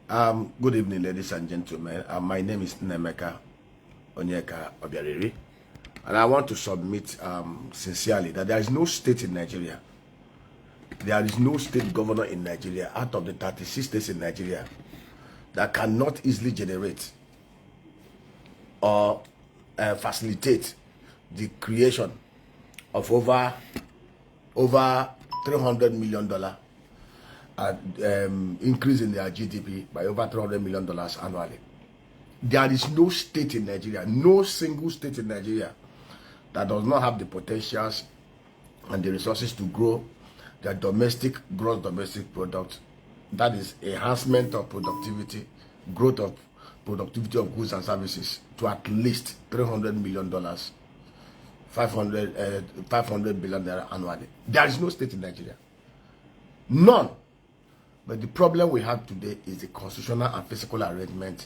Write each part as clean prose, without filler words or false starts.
Good evening, ladies and gentlemen. My name is Nemeka Onyeka Obiariri, and I want to submit sincerely that there is no state in Nigeria. There is no state governor in Nigeria out of the 36 states in Nigeria that cannot easily generate or facilitate the creation of over $300 million increase in their GDP by over $300 million annually. There is no state in Nigeria, no single state in Nigeria that does not have the potentials and the resources to grow their gross domestic product. That is enhancement of productivity, growth of productivity of goods and services to at least $300 million, 500 billion annually. There is no state in Nigeria. None. But the problem we have today is the constitutional and physical arrangement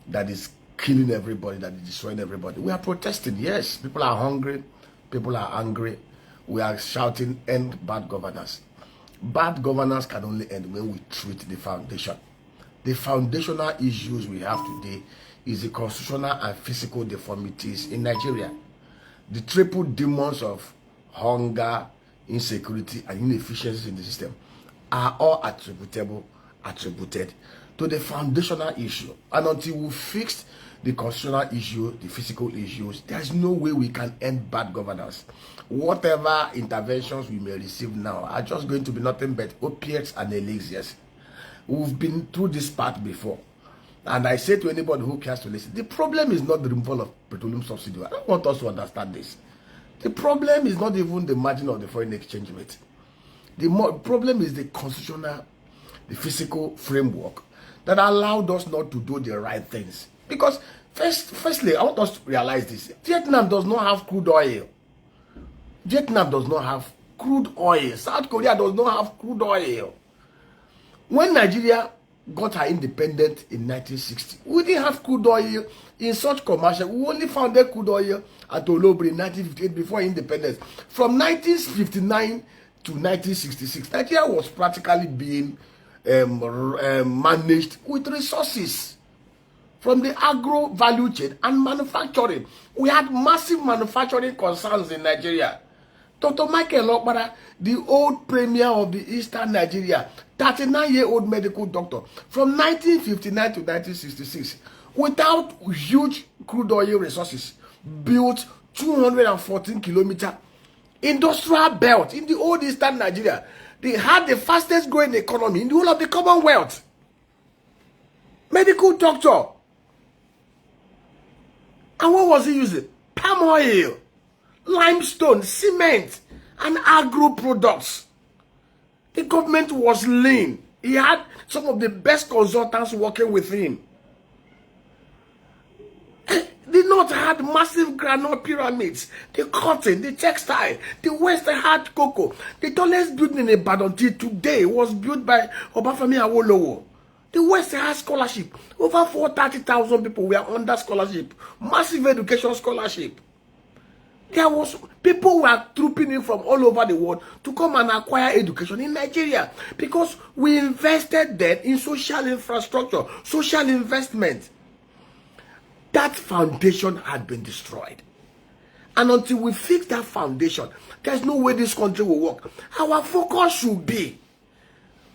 that is killing everybody, that is destroying everybody. We are protesting, yes. People are hungry. People are angry. We are shouting, end bad governance. Bad governance can only end when we treat the foundation. The foundational issues we have today is the constitutional and physical deformities in Nigeria. The triple demons of hunger, insecurity, and inefficiencies in the system are all attributed to the foundational issue. And until we fix the constitutional issue, the physical issues, there is no way we can end bad governance. Whatever interventions we may receive now are just going to be nothing but opiates and elixirs. We've been through this part before. And I say to anybody who cares to listen, the problem is not the removal of petroleum subsidy. I don't want us to understand this. The problem is not even the margin of the foreign exchange rate. The problem is the constitutional, the physical framework that allowed us not to do the right things. Because firstly, I want us to realize this. Vietnam does not have crude oil. Vietnam does not have crude oil. South Korea does not have crude oil. When Nigeria got her independence in 1960, we didn't have crude oil in such commercial. We only found that crude oil at Olobri in 1958 before independence. From 1959 to 1966, Nigeria was practically being managed with resources from the agro value chain and manufacturing. We had massive manufacturing concerns in Nigeria. Dr. Michael Okpara, the old premier of the Eastern Nigeria, 39-year-old medical doctor, from 1959 to 1966, without huge crude oil resources, built 214-kilometer industrial belt in the old Eastern Nigeria. They had the fastest growing economy in the whole of the Commonwealth. Medical doctor. And what was he using? Palm oil, limestone, cement, and agro products. The government was lean. He had some of the best consultants working with him. The North had massive granite pyramids, the cotton, the textile. The West had cocoa. The tallest building in Ibadan till today was built by Obafemi Awolowo. The West has scholarship. Over 430,000 people were under scholarship. Massive education scholarship. People were trooping in from all over the world to come and acquire education in Nigeria because we invested then in social infrastructure, social investment. That foundation had been destroyed. And until we fix that foundation, there's no way this country will work. Our focus should be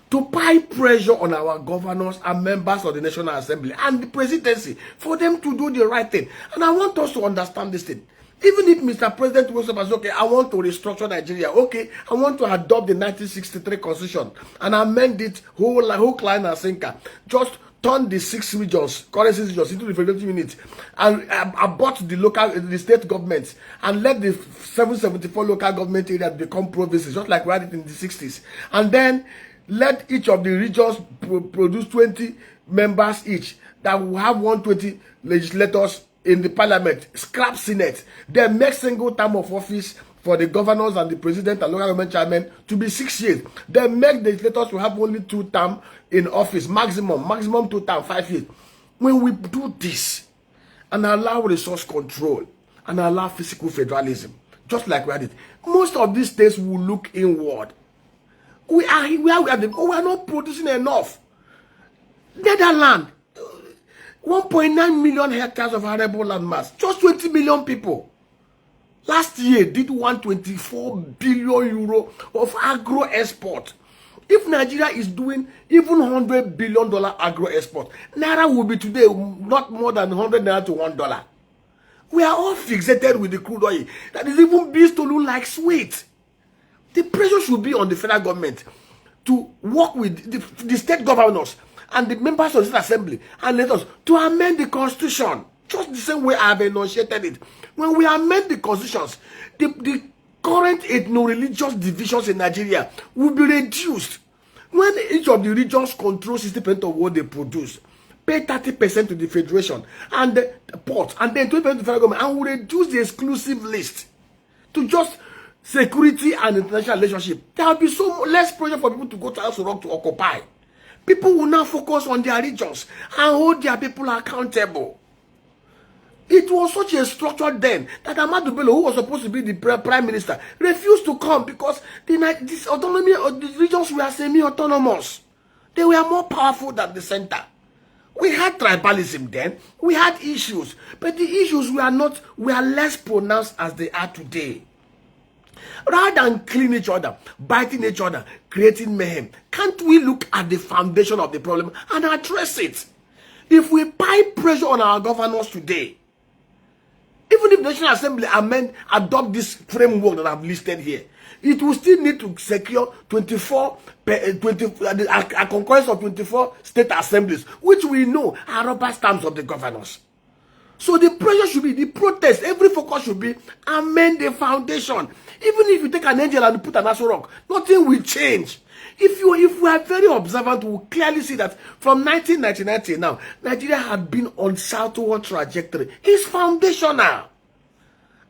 to pipe pressure on our governors and members of the National Assembly and the presidency for them to do the right thing. And I want us to understand this thing. Even if Mr. President was okay, I want to restructure Nigeria. Okay, I want to adopt the 1963 Constitution and amend it whole line and sinker. Just turn the 6 regions, currency regions into representative units and abort the state governments and let the 774 local government areas become provinces, just like we had it in the 60s. And then let each of the regions produce 20 members each that will have 120 legislators in the parliament, scrap Senate, then make single term of office for the governors and the president and local government chairman to be 6 years. Then make the legislators to have only 2 terms in office, maximum 2 terms, 5 years. When we do this and allow resource control and allow physical federalism, just like we had it, most of these states will look inward. We are not producing enough. Netherlands, 1.9 million hectares of arable land mass, just 20 million people. Last year did 124 billion euro of agro export. If Nigeria is doing even $100 billion agro export, Naira will be today not more than 100 Naira to $1. We are all fixated with the crude oil that is even being stolen like sweet. The pressure should be on the federal government to work with the state governors and the members of the assembly and leaders to amend the constitution, just the same way I have enunciated it. When we amend the constitutions, the current ethno-religious divisions in Nigeria will be reduced. When each of the regions controls 60% of what they produce, pay 30% to the federation and the port, and then 20% to the federal government, and will reduce the exclusive list to just security and international relationship. There will be so less pressure for people to go to House Rock to occupy. People will now focus on their regions and hold their people accountable. It was such a structure then that Ahmadu Bello, who was supposed to be the prime minister, refused to come because this autonomy of the regions were semi-autonomous. They were more powerful than the center. We had tribalism then. We had issues, but the issues were less pronounced as they are today. Rather than killing each other, biting each other, creating mayhem, can't we look at the foundation of the problem and address it? If we apply pressure on our governors today, even if the National Assembly adopt this framework that I've listed here, it will still need to secure a concurrence of 24 state assemblies, which we know are rubber stamps of the governors. So the pressure should be, the protest, every focus should be amend the foundation. Even if you take an angel and put an Aso Rock, nothing will change. If we are very observant, we will clearly see that from 1999 till now, Nigeria had been on southward trajectory. It's foundational.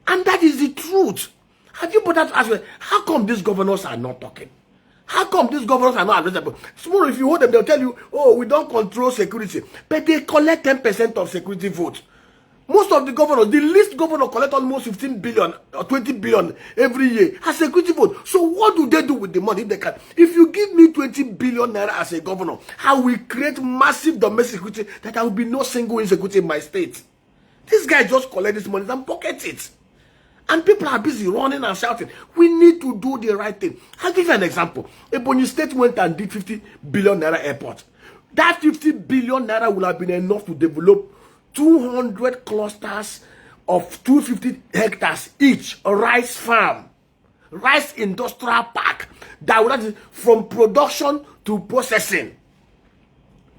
And that is the truth. Have you put that to ask, how come these governors are not talking? How come these governors are not addressable? Tomorrow, if you hold them, they'll tell you, oh, we don't control security. But they collect 10% of security votes. Most of the governors, the least governor collect almost 15 billion or 20 billion every year as security vote. So what do they do with the money if they can? If you give me 20 billion naira as a governor, I will create massive domestic security that there will be no single insecurity in my state. This guy just collect this money and pocket it. And people are busy running and shouting. We need to do the right thing. I'll give you an example. Ebonyi State went and did 50 billion naira airport. That 50 billion naira would have been enough to develop 200 clusters of 250 hectares each, a rice farm, rice industrial park, that would from production to processing.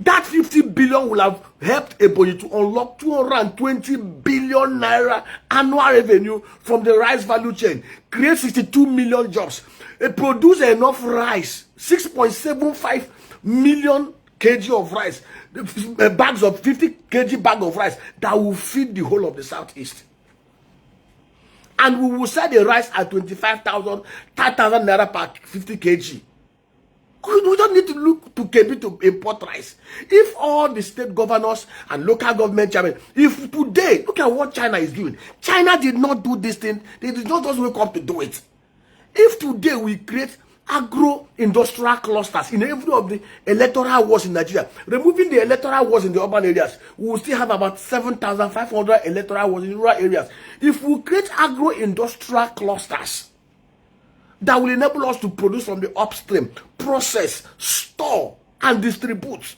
That 50 billion will have helped Ebonyi to unlock 220 billion naira annual revenue from the rice value chain, create 62 million jobs, produce enough rice, 6.75 million kg of rice, bags of 50 kg bag of rice that will feed the whole of the southeast. And we will sell the rice at 25,000, 30,000 naira per 50 kg. We don't need to look to KB to import rice. If all the state governors and local government chairmen, if today, look at what China is doing. China did not do this thing. They did not just wake up to do it. If today we create agro-industrial clusters in every of the electoral wards in Nigeria, removing the electoral wards in the urban areas, we will still have about 7,500 electoral wards in rural areas. If we create agro-industrial clusters that will enable us to produce from the upstream, process, store, and distribute,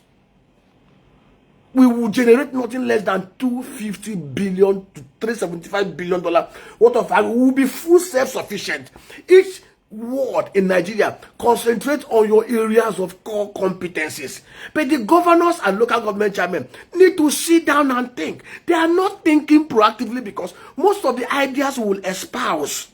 we will generate nothing less than $250 billion to $375 billion worth of agro. We will be full self-sufficient. Each ward in Nigeria concentrate on your areas of core competencies. But the governors and local government chairmen need to sit down and think. They are not thinking proactively because most of the ideas we will espouse,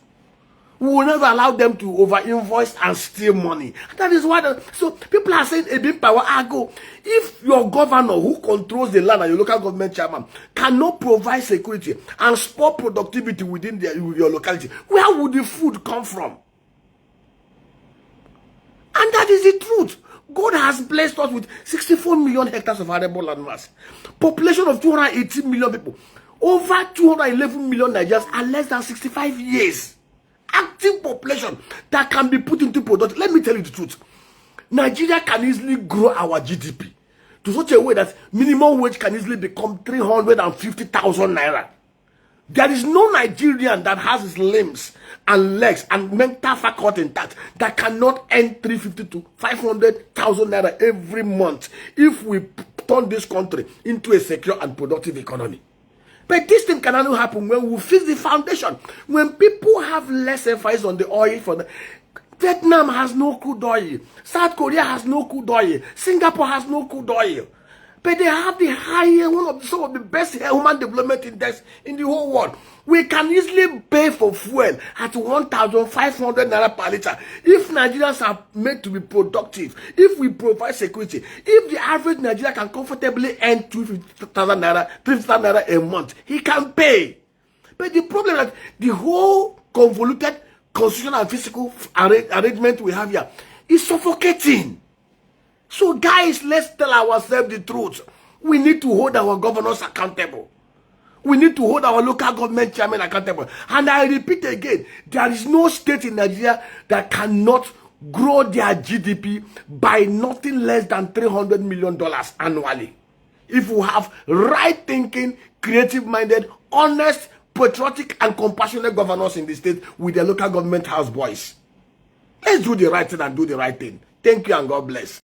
we will never allow them to over-invoice and steal money. That is why. So people are saying, Ebin Power, Ago, if your governor who controls the land and your local government chairman cannot provide security and support productivity within your locality, where would the food come from? And that is the truth. God has blessed us with 64 million hectares of arable land mass. Population of 280 million people. Over 211 million Nigerians are less than 65 years. Active population that can be put into production. Let me tell you the truth. Nigeria can easily grow our GDP to such a way that minimum wage can easily become 350,000 naira. There is no Nigerian that has his limbs and legs and mental faculty intact that cannot earn 350 to 500,000 naira every month if we turn this country into a secure and productive economy. But this thing can only happen when we fix the foundation. When people have less emphasis on the oil for the Vietnam has no crude oil. South Korea has no crude oil. Singapore has no crude oil. But they have the highest, some of the best human development index in the whole world. We can easily pay for fuel at 1,500 naira per liter. If Nigerians are made to be productive, if we provide security, if the average Nigerian can comfortably earn 250,000 naira, 3,000 naira a month, he can pay. But the problem is that the whole convoluted constitutional and physical arrangement we have here is suffocating. So guys, let's tell ourselves the truth. We need to hold our governors accountable. We need to hold our local government chairmen accountable. And I repeat again, there is no state in Nigeria that cannot grow their GDP by nothing less than $300 million annually. If we have right thinking, creative-minded, honest, patriotic, and compassionate governors in the state with their local government house boys. Let's do the right thing and do the right thing. Thank you and God bless.